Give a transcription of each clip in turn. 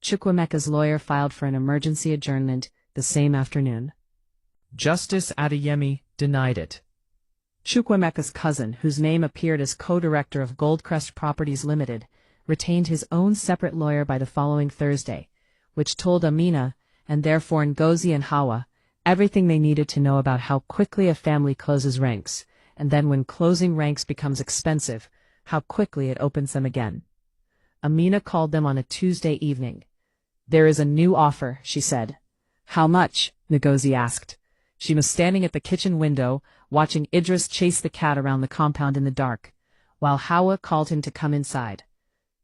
Chukwuemeka's lawyer filed for an emergency adjournment the same afternoon. Justice Adeyemi denied it. Chukwuemeka's cousin, whose name appeared as co-director of Goldcrest Properties Limited, retained his own separate lawyer by the following Thursday, which told Amina, and therefore Ngozi and Hawa, everything they needed to know about how quickly a family closes ranks, and then when closing ranks becomes expensive, how quickly it opens them again. Amina called them on a Tuesday evening. "There is a new offer," she said. "How much?" Ngozi asked. She was standing at the kitchen window, watching Idris chase the cat around the compound in the dark, while Hawa called him to come inside.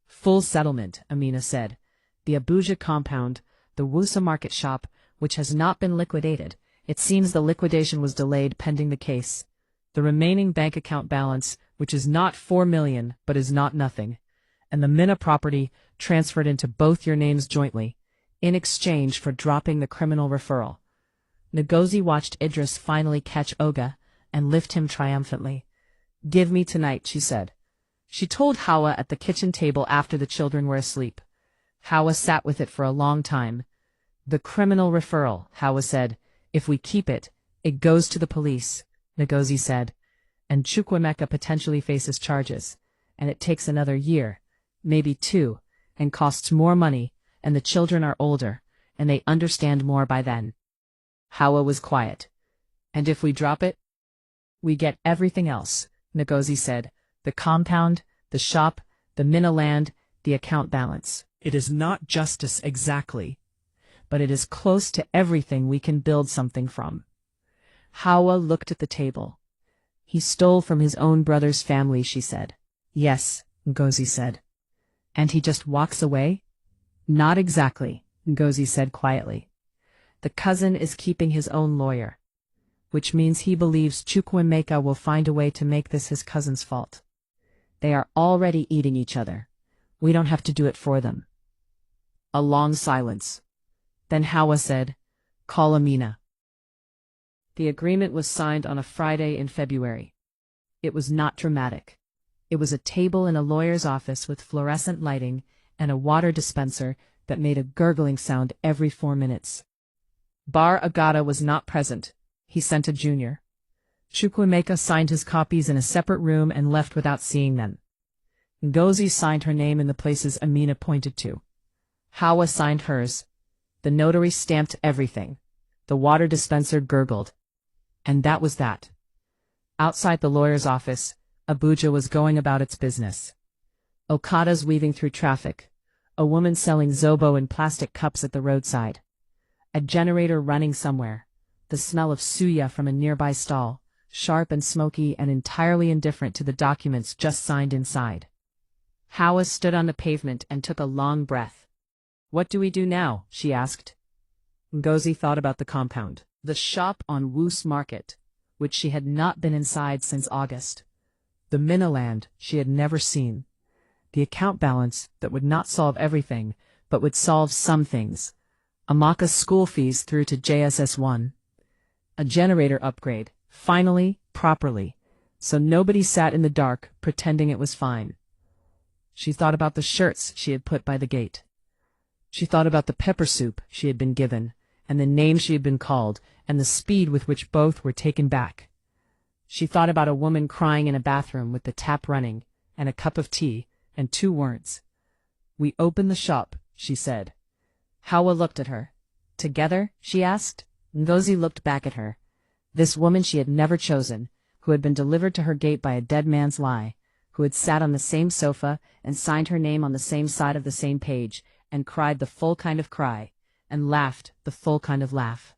"Full settlement," Amina said. "The Abuja compound, the Wusa market shop, which has not been liquidated. It seems the liquidation was delayed pending the case. The remaining bank account balance, which is not 4 million but is not nothing. And the Minna property transferred into both your names jointly, in exchange for dropping the criminal referral." Ngozi watched Idris finally catch Oga and lift him triumphantly. "Give me tonight," she said. She told Hawa at the kitchen table after the children were asleep. Hawa sat with it for a long time. "The criminal referral," Hawa said. "If we keep it, it goes to the police," Ngozi said. "And Chukwuemeka potentially faces charges. And it takes another year, maybe 2, and costs more money, and the children are older, and they understand more by then." Hawa was quiet. "And if we drop it?" "We get everything else," Ngozi said. "The compound, the shop, the Minna land, the account balance. It is not justice exactly, but it is close to everything we can build something from." Hawa looked at the table. "He stole from his own brother's family," she said. "Yes," Ngozi said. "And he just walks away?" "Not exactly," Ngozi said quietly. "The cousin is keeping his own lawyer, which means he believes Chukwuemeka will find a way to make this his cousin's fault. They are already eating each other. We don't have to do it for them." A long silence. Then Hawa said, "Call Amina." The agreement was signed on a Friday in February. It was not dramatic. It was a table in a lawyer's office with fluorescent lighting and a water dispenser that made a gurgling sound every 4 minutes. Bar Agata was not present. He sent a junior. Chukwuemeka signed his copies in a separate room and left without seeing them. Ngozi signed her name in the places Amina pointed to. Hawa signed hers. The notary stamped everything. The water dispenser gurgled. And that was that. Outside the lawyer's office, Abuja was going about its business. Okadas weaving through traffic. A woman selling zobo in plastic cups at the roadside. A generator running somewhere. The smell of suya from a nearby stall, sharp and smoky and entirely indifferent to the documents just signed inside. Hawa stood on the pavement and took a long breath. "What do we do now?" she asked. Ngozi thought about the compound, the shop on Woos Market, which she had not been inside since August. The Minna land she had never seen. The account balance that would not solve everything, but would solve some things. Amaka's school fees through to JSS1. A generator upgrade, finally, properly, so nobody sat in the dark pretending it was fine. She thought about the shirts she had put by the gate. She thought about the pepper soup she had been given, and the name she had been called, and the speed with which both were taken back. She thought about a woman crying in a bathroom with the tap running, and a cup of tea, and 2 words. "We open the shop," she said. Hawa looked at her. "Together?" she asked. Ngozi looked back at her. This woman she had never chosen, who had been delivered to her gate by a dead man's lie, who had sat on the same sofa and signed her name on the same side of the same page, and cried the full kind of cry, and laughed the full kind of laugh.